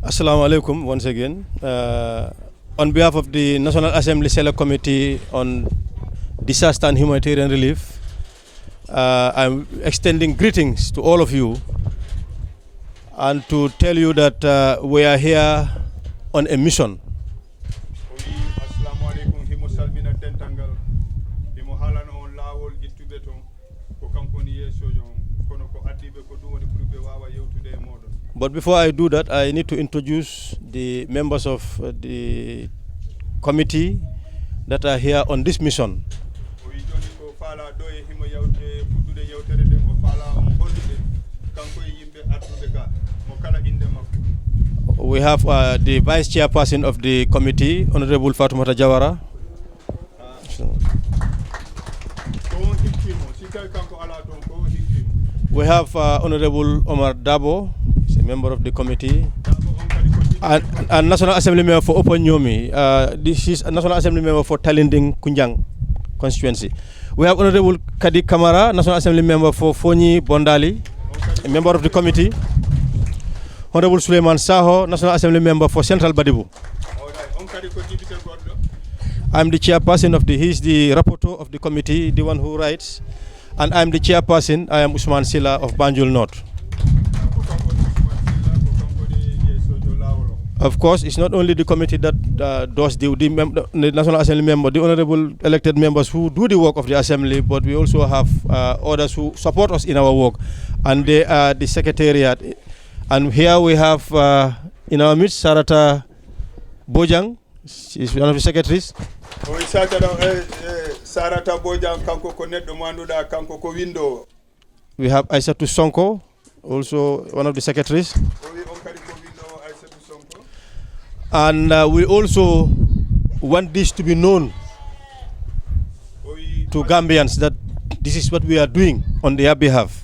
Assalamu alaikum once again. On behalf of the National Assembly Select Committee on Disaster and Humanitarian Relief, I'm extending greetings to all of you and to tell you that we are here on a mission. But before I do that, I need to introduce the members of the committee that are here on this mission. We have the Vice Chairperson of the committee, Honorable Fatoumata Jawara. We have Honorable Omar Dabo, he's a member of the committee, and National Assembly member for Opanyomi. This is a National Assembly member for Talinding Kunjang constituency. We have Honorable Kadi Kamara, National Assembly member for Fonyi Bondali, a member of the committee. Honorable Suleiman Saho, National Assembly member for Central Badibu. I'm the chairperson of he's the rapporteur of the committee, the one who writes. And I'm the chairperson. I am Usman Silla of Banjul North. Of course, it's not only the committee that does the National Assembly member, the honorable elected members who do the work of the Assembly, but we also have others who support us in our work. And they are the Secretariat. And here we have in our midst Sarata Bojang. She's one of the secretaries. We have Aissatou Sonko, also one of the secretaries. And we also want this to be known to Gambians that this is what we are doing on their behalf.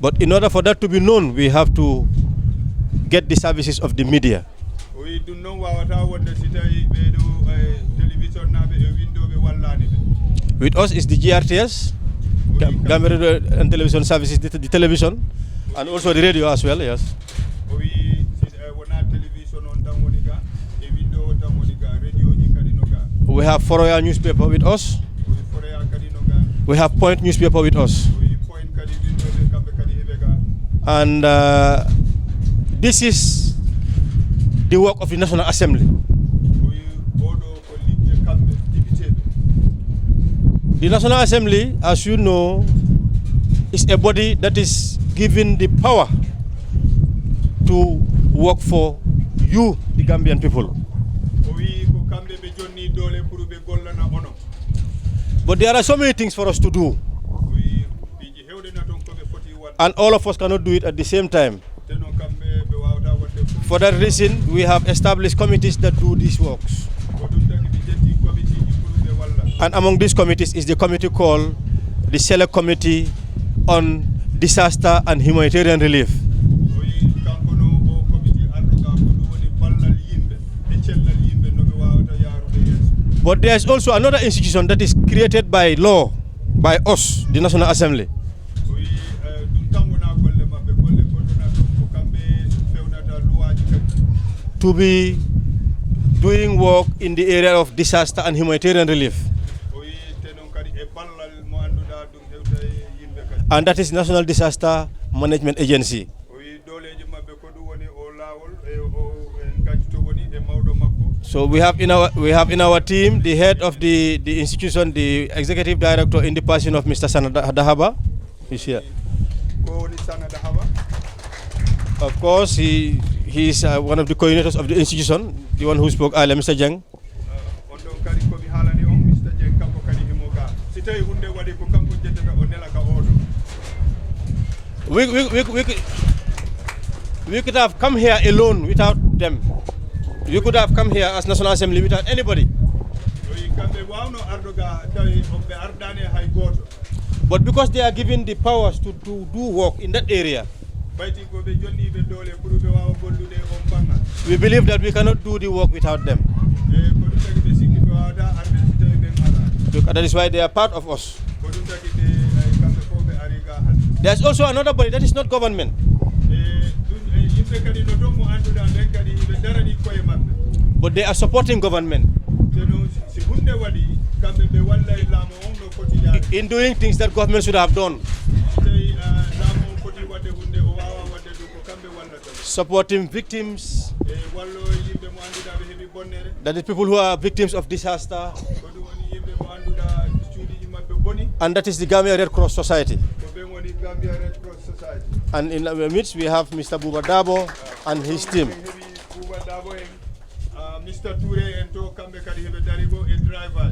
But in order for that to be known, we have to get the services of the media. With us is the GRTS, Gambia Radio and Television Services, the television, and also the radio as well, yes. We have Foroya newspaper with us. We have Point newspaper with us. And this is the work of the National Assembly. The National Assembly, as you know, is a body that is given the power to work for you, the Gambian people. But there are so many things for us to do. And all of us cannot do it at the same time. For that reason, we have established committees that do these works. And among these committees is the committee called the Select Committee on Disaster and Humanitarian Relief. But there is also another institution that is created by law, by us, the National Assembly. To be doing work in the area of disaster and humanitarian relief. And that is National Disaster Management Agency. So we have in our team the head of the institution, the executive director in the person of Mr. Sanada Dahaba. He's here. Of course, he is one of the coordinators of the institution, the one who spoke earlier, Mr. Jeng. We could have come here alone without them. We could have come here as National Assembly without anybody. But because they are given the powers to do work in that area, we believe that we cannot do the work without them. That is why they are part of us. There's also another body that is not government. But they are supporting government in doing things that government should have done. Supporting victims, that is people who are victims of disaster, and that is the Gambia Red Cross Society. And in our midst we have Mr. Buba Dabo and his team. Mr. Ture and to Kambe Karibe Daribo a driver.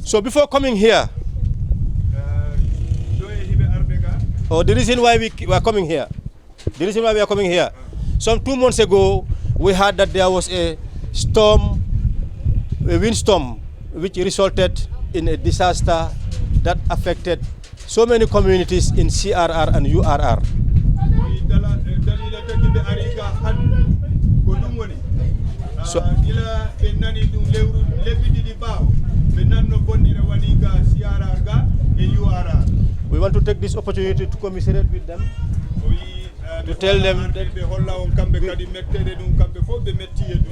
So before coming here, the reason why we are coming here, some 2 months ago, we heard that there was a storm, a windstorm, which resulted in a disaster that affected so many communities in CRR and URR. So, we want to take this opportunity to commiserate with them, to tell them that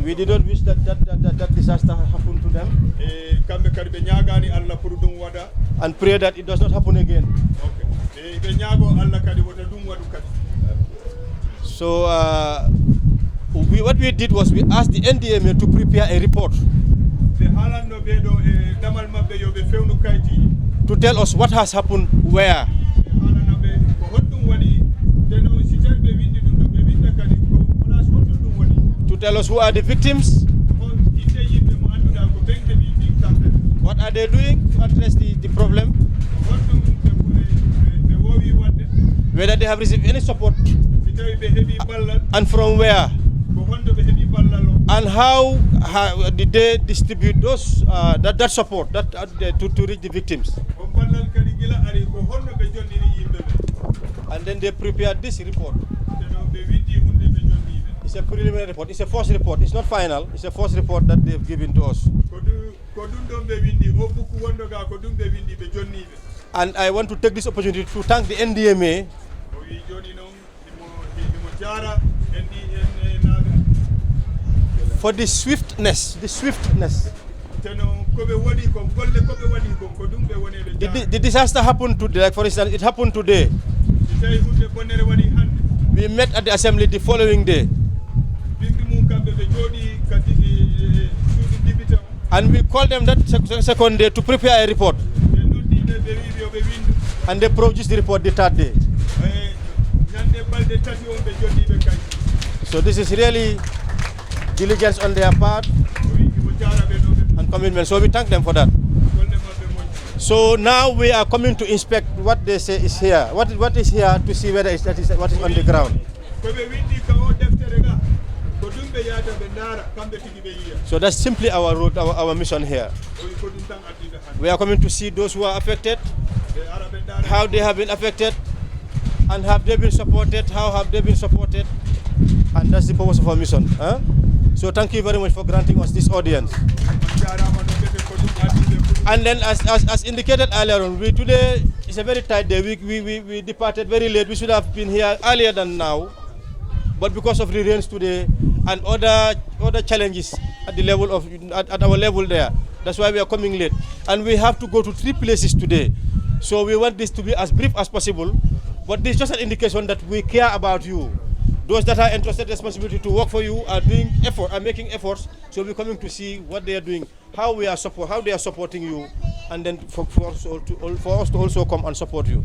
we did not wish that disaster happened to them, and pray that it does not happen again. So what we did was we asked the NDMA to prepare a report to tell us what has happened where. To tell us who are the victims, what are they doing to address the problem, whether they have received any support, and from where, and how did they distribute those that support to reach the victims. And then they prepared this report. It's a preliminary report. It's a first report. It's not final. It's a first report that they've given to us. And I want to take this opportunity to thank the NDMA for the swiftness. The disaster happened today. Like for instance, it happened today. We met at the assembly the following day, and we called them that second day to prepare a report, and they produced the report the third day. So this is really diligence on their part and commitment. So we thank them for that. So now we are coming to inspect what they say is here. What is here, to see whether that is what is on the ground. So that's simply our route, our mission here. We are coming to see those who are affected, how they have been affected, and have they been supported, how have they been supported, and that's the purpose of our mission. So thank you very much for granting us this audience. And then as indicated earlier on, today is a very tight day. We departed very late. We should have been here earlier than now, but because of the rains today and other challenges at the level of at our level there, that's why we are coming late. And we have to go to 3 places today. So we want this to be as brief as possible, but this is just an indication that we care about you. Those that are entrusted responsibility to work for you are doing effort, are making efforts. So we're coming to see what they are doing, how they are supporting you, and then for us to also come and support you.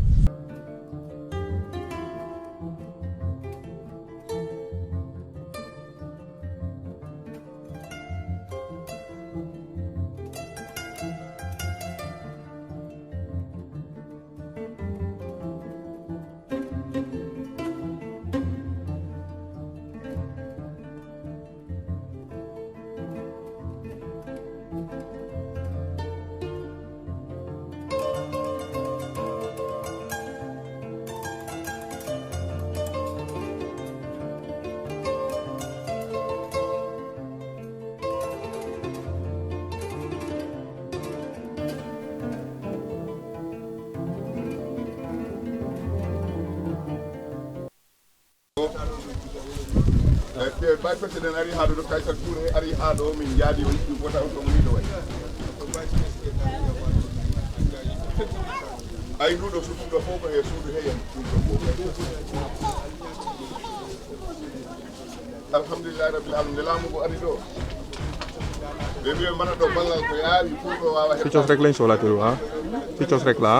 Vice President Ari Hado do Kaisar Touré Ari Hado min jadi o yiɗi wota on ɗon wiɗo way ay nduɗo suuɗo fof ko he suudu heyen alhamdulillahi rabbil alamin laamu ko ari ɗo ɓe mbi mbaɗa ɗo ballal ko yaari pour ɗo wawa Pictures rek lañ soxla turu ah pictures rek la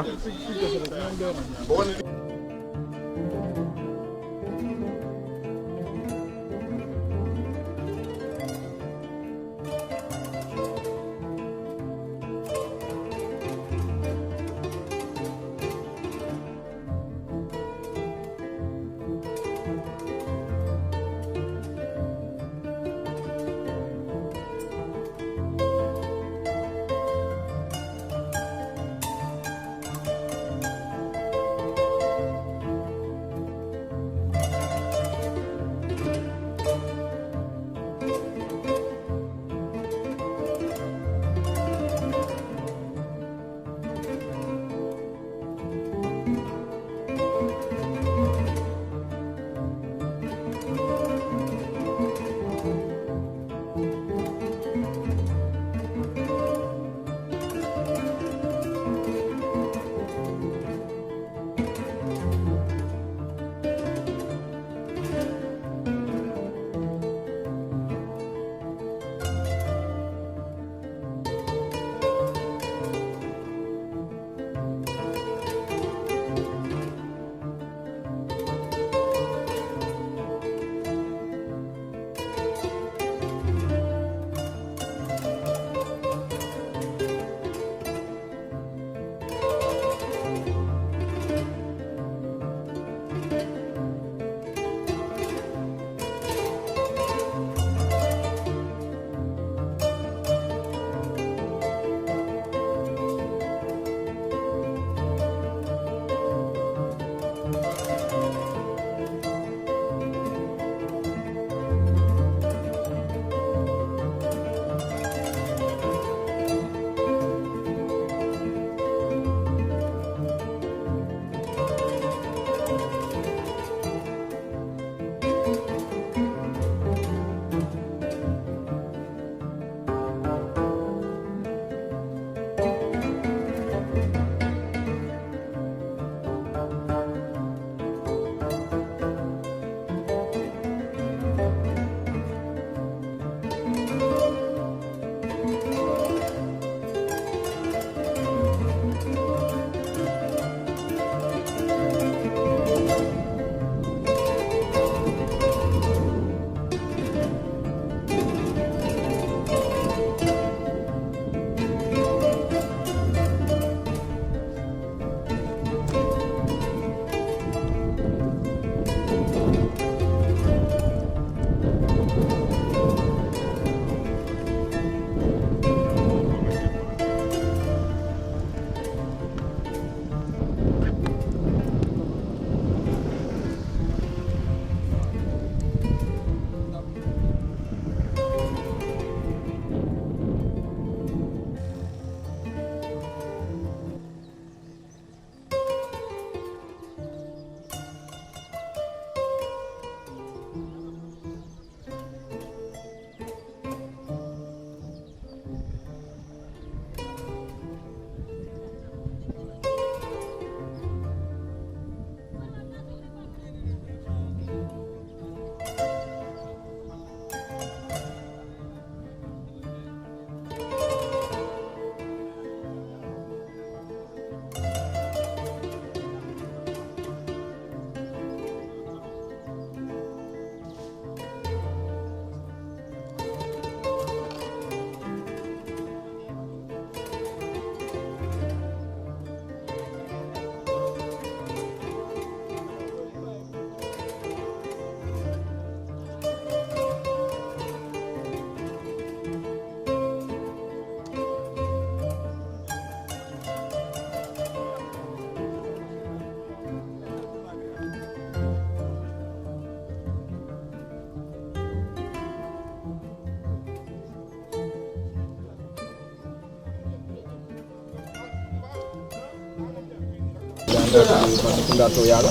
to yala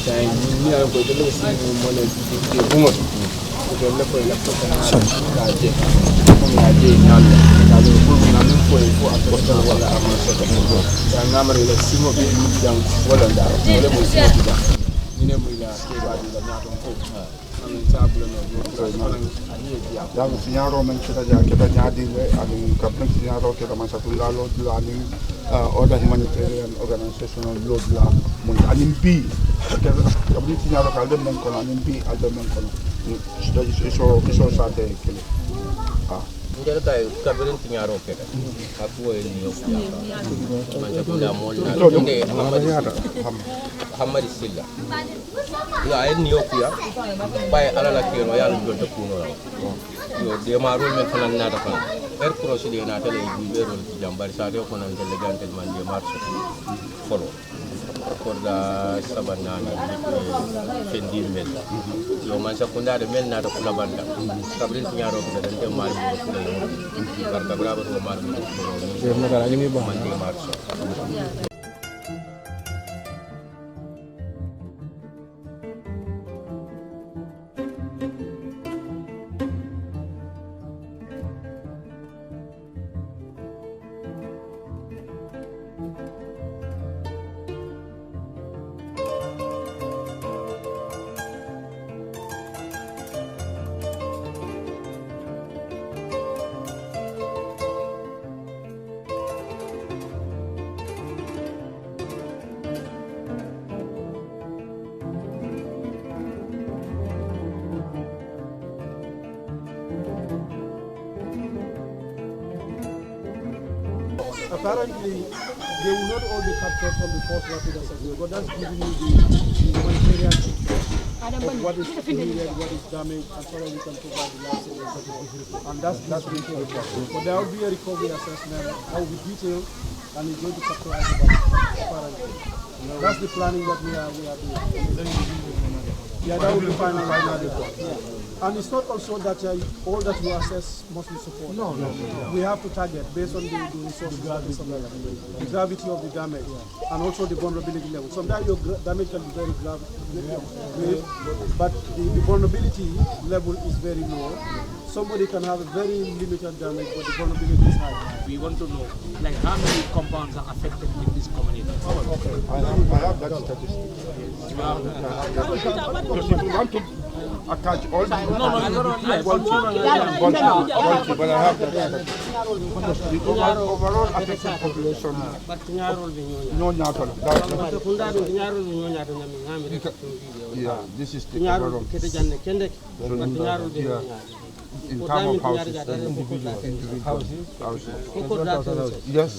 tay ni ala ko dele ci mo ne ci bungo ko le ko la ko na je ko ya je nyal da do ko na min ko ko wala amana so ko da ngamare la simo be jang wala da le mo ci da ni ne mo la ke ba di la nyato ko dan signaro men kita jadi ani kapten signaro kita masa tulalo dulu ani order humanitarian organization lo dulu mun ani bi kapten signaro kalde men kono ani bi alde men kono sudah iso sate kele Njere kay kabirin tinyaro keke aku ini yo manja kula mol na nde Hamad Silla yo ay ni yo kuya bay ala la keno yalla do to kuno yo de marul men fanan na ta fan cross de na tele bi berol ci jambar sa de ko nan tele gantel man de marché folo korda sabanana fendir mel yo man sakunda de mel na ta kula banda kabrin tinyaro ko de mal mo kula karta bravo ko mal mo ko mo kala ni ba man de marché Apparently, they will not all be captured from the first rapid assessment, but that's giving you the humanitarian picture of what is needed, what is damaged, as far as we can provide the life saving. And that's the important. But there will be a recovery assessment that will be detailed and it's going to capture everybody. Apparently. That's the planning that we are doing. Yeah, that will be final right now. Yeah. And it's not also that all that you assess must be supported. No. We have to target based on the resources, the gravity of the damage, and also the vulnerability level. Sometimes your damage can be very grave, but the vulnerability level is very low. Somebody can have a very limited damage, but the vulnerability is high. We want to know, like, how many compounds are affected in this community? okay I have that statistic because if you want to attach all the but I have that statistic. The overall affected population no nyatol yeah this is the overall in terms of houses yes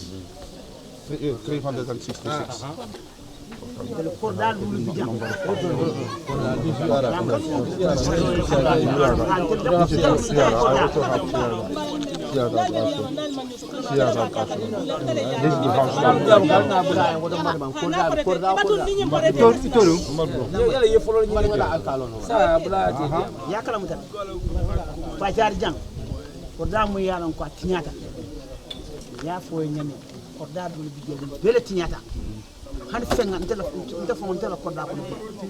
366 han fenga ntela fo ntela ko da ko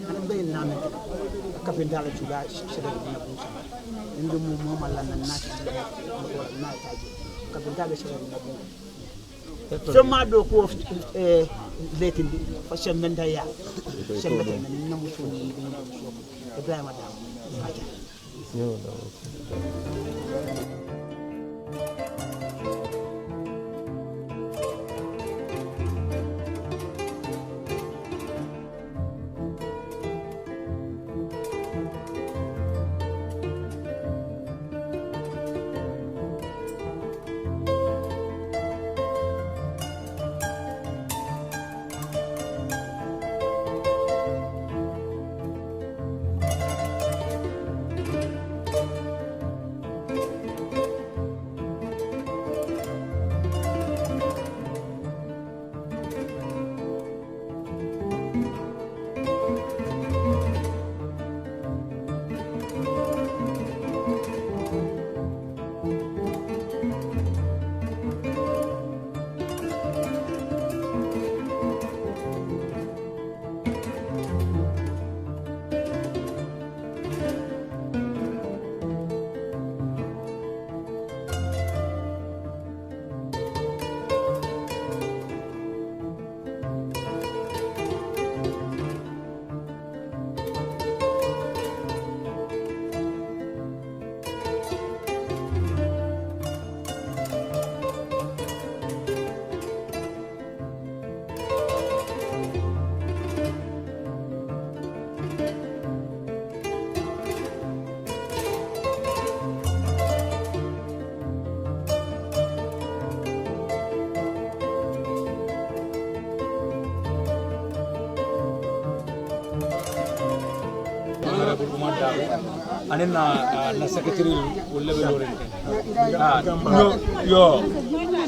han be na me ka fe dala chuda shede na bunsa inde mo malla na na taji ka fe dala shede na bunsa so ma do ko letindi fa shemenda ya shemenda na musu ni Ibrahima da dabe anen na secretary wolle be lorente yo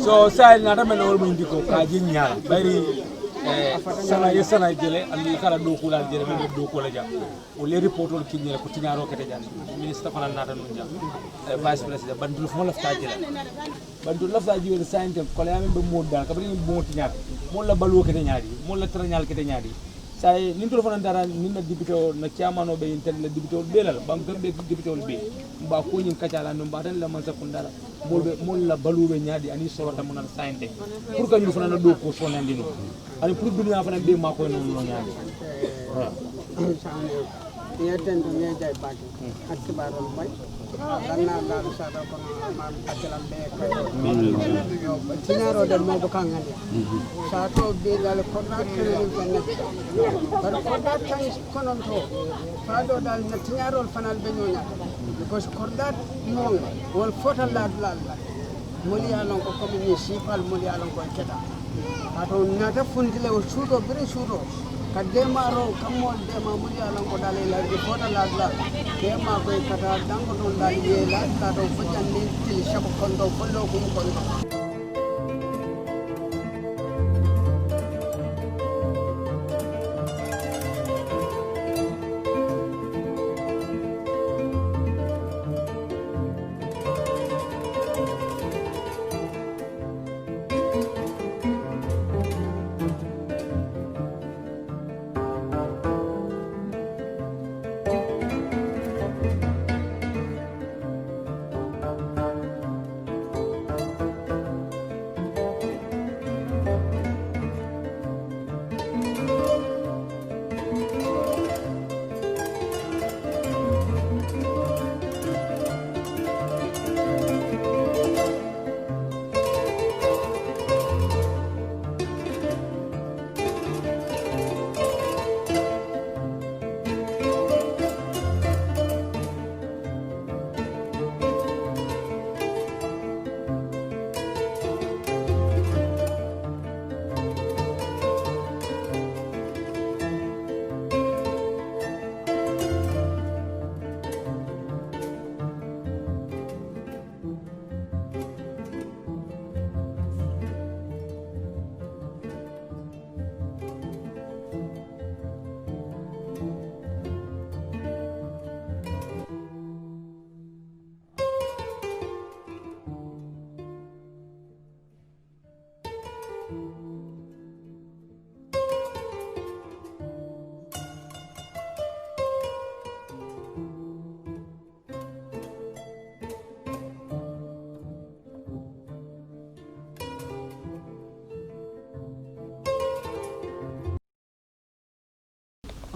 so sai na ta men wol mo ndiko ka jinya bari sana yesana jele andi kala do kula jele be do kula jam o le reportol kinye ko tinyaro kete jan ministre fana nata no jam vice president bandul fo lafta jele bandul lafta jiwe sainte ko la be modal ka bari bo tinyar mo la balu kete nyaadi mo la tranyal kete nyaadi say nin to fana dara nin na dibito na kiamano be intel la dibito belal banque be dibito be ba ko nyin kacala no badan la man sa kundara mo la balu be nyaadi ani sorota mo na sainte pour que ñu fana do ko so nandino ani pour dunia fana be mako no nyaadi yeten to ne jay baki akbaron bay danna dal sada ko ma akalam be ko yo tinaro del mo kan ngani sa to be dal ko na kene tan bar ko da tan konon to fa do dal na tinaro fanal be nyonya because ko da mo wol fotal la moli alon ko ko ni sifal moli alon ko keta ato nata fundile o suudo bere suudo kadema ro kamol dema muli alon ko dalay la di fota la dema ko kata dango don dal ye la ta do fajandi til shab kondo follo ko kondo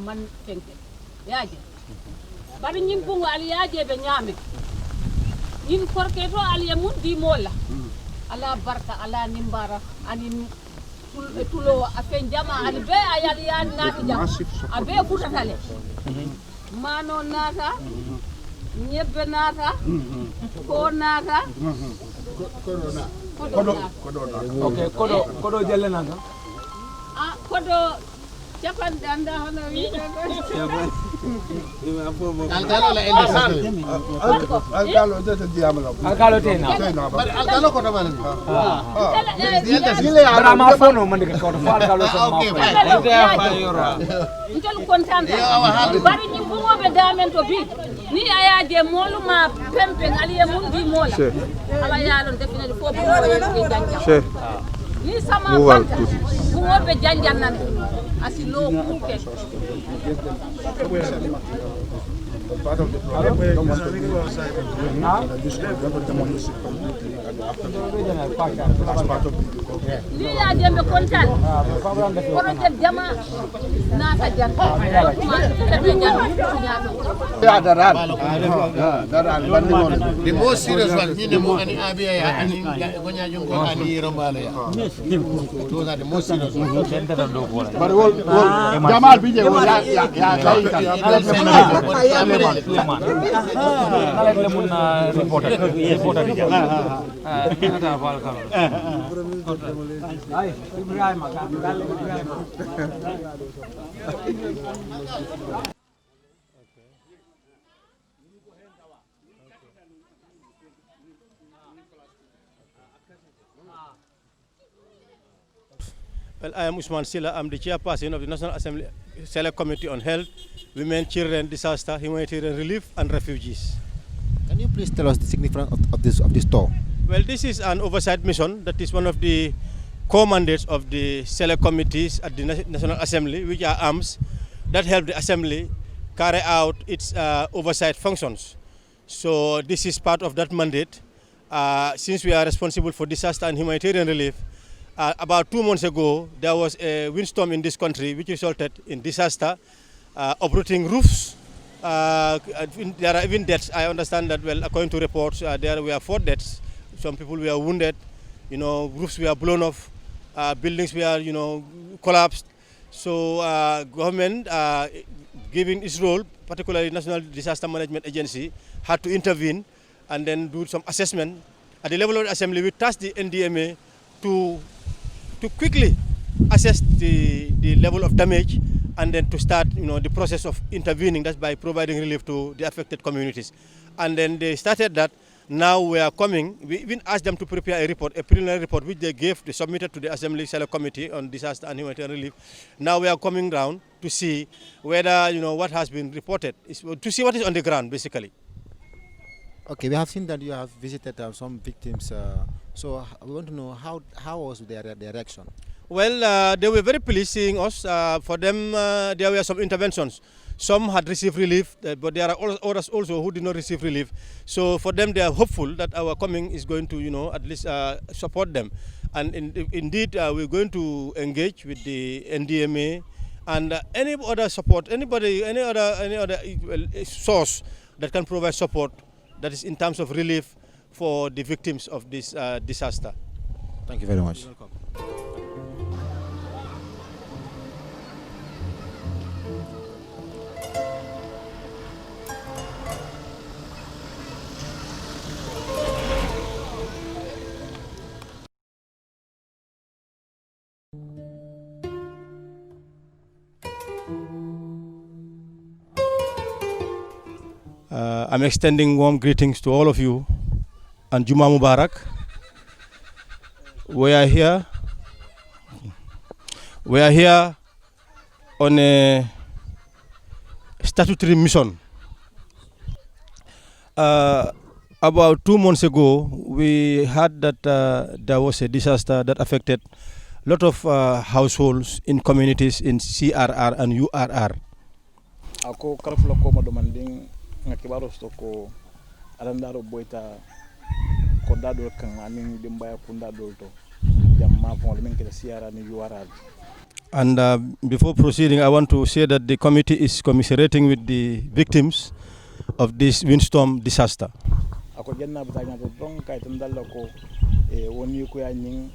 man fenke yaaje bari ñim bungo ali yaaje be ñaame ñin korke to ali mun di mola ala barka ala nimbara ani tulo afen jama ali be ayali yan nati jam abe futatale mano nata ñebbe nata ko nata okay kodo jelle nanga kodo Japan danda hono wi alkalo la elsan alkalo de diamala alkalo tena alkalo ko tamane brama fono man de ko alkalo sama njol kontante bari ñi bungobe damen to bi ni ayaje moluma pempe aliye mun di mola ala yalon definitely fo bu janja ni sama fanta bungobe janjan nan asilo kuke ni ya jembe kontan projet jama nata jan ya daran bandi mon the most serious one ni ne mo ani abiya ya ani gonya jungo ani romala ya those are the most serious one but wol jamal bije ya Suleman le mun reporter ata fal kala ay Ibrahima ka dal Ibrahima Well, I am Usman Silla. I'm the chairperson of the National Assembly Select Committee on Health, Women, Children, Disaster, Humanitarian Relief, and Refugees. Can you please tell us the significance of this tour? Well, this is an oversight mission that is one of the core mandates of the Select Committees at the National Assembly, which are arms that help the Assembly carry out its oversight functions. So this is part of that mandate. Since we are responsible for disaster and humanitarian relief, about 2 months ago, there was a windstorm in this country which resulted in disaster, uprooting roofs. There are even deaths. I understand that, well, according to reports, there were 4 deaths. Some people were wounded, roofs were blown off, buildings were, collapsed. So government, given its role, particularly National Disaster Management Agency, had to intervene and then do some assessment. At the level of the Assembly, we tasked the NDMA to quickly assess the level of damage and then to start the process of intervening. That's by providing relief to the affected communities. And then they started that. Now we are coming. We even asked them to prepare a report, a preliminary report, which they submitted to the Assembly Select Committee on Disaster and Humanitarian Relief. Now we are coming down to see whether what has been reported, to see what is on the ground, basically. Okay, we have seen that you have visited some victims. So we want to know how was their reaction? Well, they were very pleased seeing us. For them, there were some interventions. Some had received relief, but there are others also who did not receive relief. So for them, they are hopeful that our coming is going to, at least support them. And indeed, we're going to engage with the NDMA and any other support, any other source that can provide support, that is in terms of relief for the victims of this disaster. Thank you very much. You're welcome. I'm extending warm greetings to all of you and Juma Mubarak. We are here on a statutory mission. About 2 months ago, we heard that there was a disaster that affected a lot of households in communities in CRR and URR. Ako karafula ko madomanding ngakibaro stoko arandaro boita ko dadol kan aning dimbaya kunda dolto jamma ko men keda CRR ni URR. And before proceeding, I want to say that the committee is commiserating with the victims of this windstorm disaster. Ako janna batanya to don kay tan dalla ko woni ko ya ning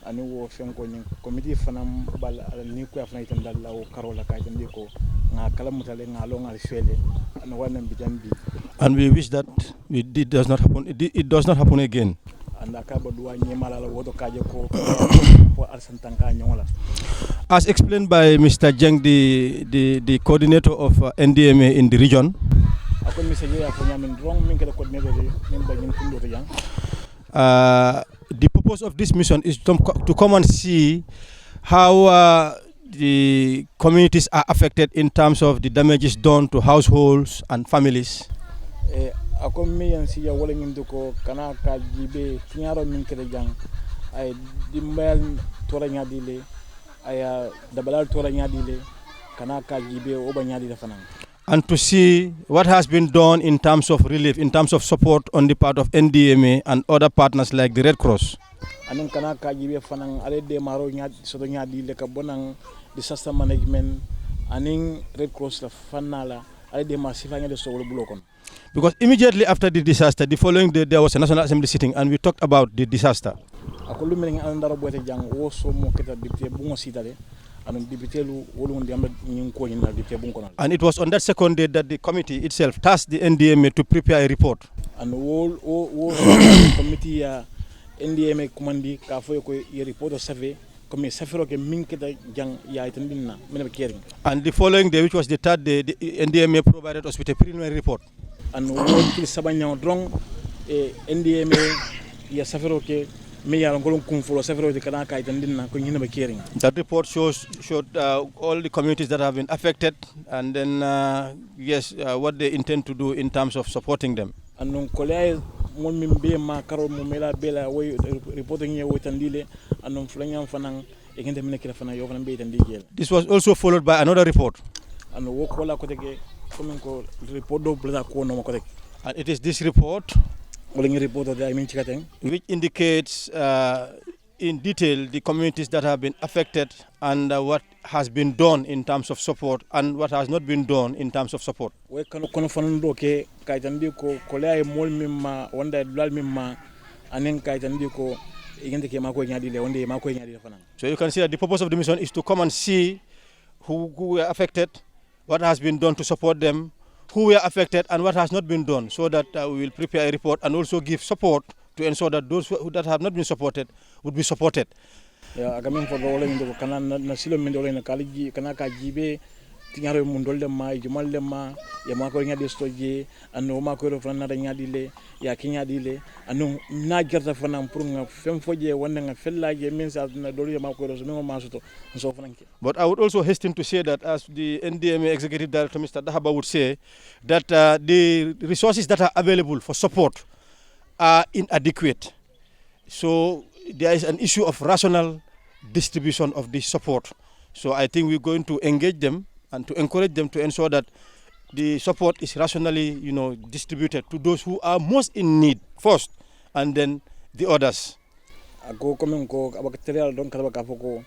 ani wo fenko ning committee fanam bal ni ko ya fana tan dalla o karola kay tan ko nga kala mutale nga lo ngal fele an wanam bi jambi. And we wish that it does not happen. It does not happen again. As explained by Mr. Jeng, the coordinator of NDMA in the region, the purpose of this mission is to come and see how the communities are affected in terms of the damages done to households and families. Ako miyan siya wala ngindu ko kana ka jibe tinyaro min kede jang ay dimbal tora nyadile ay dabalal tora nyadile kana ka jibe o ba nyadile fanan. And to see what has been done in terms of relief, in terms of support on the part of NDMA and other partners like the Red Cross. Anin kana ka jibe fanan ale de maro nyad soto nyadile ka bonang disaster management anin Red Cross la fanala ale de masifanya de so wala bulokon. Because immediately after the disaster, the following day there was a National Assembly sitting and we talked about the disaster. And it was on that second day that the committee itself tasked the NDMA to prepare a report. And committee NDMA commandi ka foy ko report survey. And the following day, which was the third day, the NDMA provided us with a preliminary report. And what is Sabanya drong NDMA ya safero ke That report showed all the communities that have been affected, and then what they intend to do in terms of supporting them. This was also followed by another report. And it is this report which indicates in detail the communities that have been affected and what has been done in terms of support and what has not been done in terms of support. So you can see that the purpose of the mission is to come and see who were affected, what has been done to support them, who were affected and what has not been done, so that we will prepare a report and also give support to ensure that those that have not been supported would be supported. Tinyaro mundolde ma jumalde ma ya mako ngadi stoje anu mako ro fana da nyadile ya kinyadile anu na gerta fana pour nga fem foje wonne nga fellaje min sa na dolu ya mako ro so ma soto so fananke. But I would also hasten to say that, as the NDMA Executive Director Mr. Dahaba would say, that the resources that are available for support are inadequate. So there is an issue of rational distribution of the support. So I think we're going to engage them and to encourage them to ensure that the support is rationally, distributed to those who are most in need first, and then the others. Ako komen ko abakterial don kada bakafoko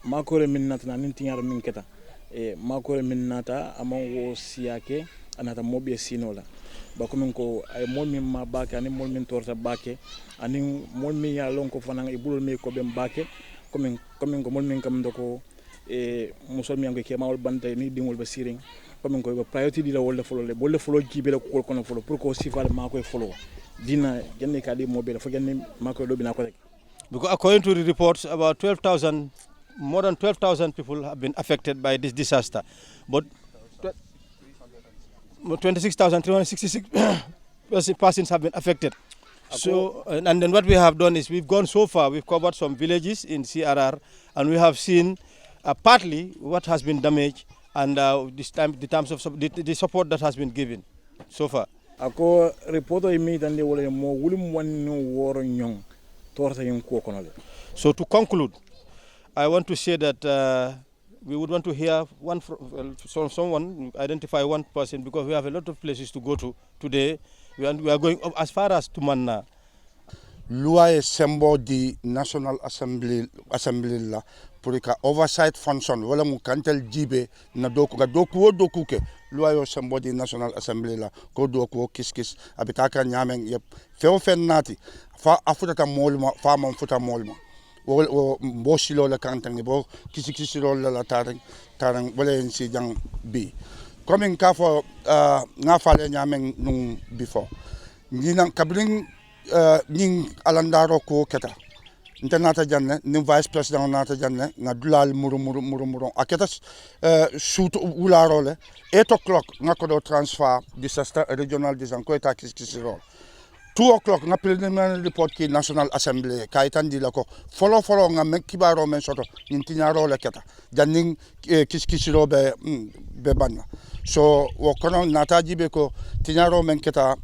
makore minnata na nintinyaro minketa makore minnata amango siake anata mobe sinola bakomen ko ay molmi ma bake ani molmi torta bake ani molmi ya lon ko fana ibulol me ko bem bake komen ko molmi kam ndoko musol mi ke mawol bante ni dingol ba siring comme ko priority di la wol folo le bol folo jibe la ko kono folo pour ko sifal ma koy folo dina jenne ka di mobile fo jenne ma koy do bina ko rek. Because according to the reports, about more than 12,000 people have been affected by this disaster, but 26,366 persons have been affected. So, and then what we have done is we've gone so far, we've covered some villages in CRR, and we have seen partly what has been damaged and the terms of the support that has been given so far. Ako reporto immediately wole mo wulum wanno woro nyong torta yin ko kono. So to conclude, I want to say that we would want to hear someone identify one person, because we have a lot of places to go to today. We are going up as far as Tumanna. Loi sembo di National Assembly la pour ka oversight function wala mu kantel jibe na doku ga doku ke loi yo sembo di National Assembly la ko doku kiskis abitaka nyamen yep feo fennati fa afuta ta molma fa mon futa molma wo bo silo la kantan bo kisi lo la tarang wala en si jang bi comme ka fo nga fale nyamen nung before ni nan kabring ning alandaro ko keta internata janne ni vice president nata janne nga dulal muru aketa shoot ularo le 8 o'clock nga ko do transfer disaster regional design ko eta kisiro 2 o'clock nga preliminary report ki National Assembly kaitan di lako follow nga men kibaro men soto nintinyaro le keta janning kisiro be banna so wo kono nata jibe ko tinyaro men keta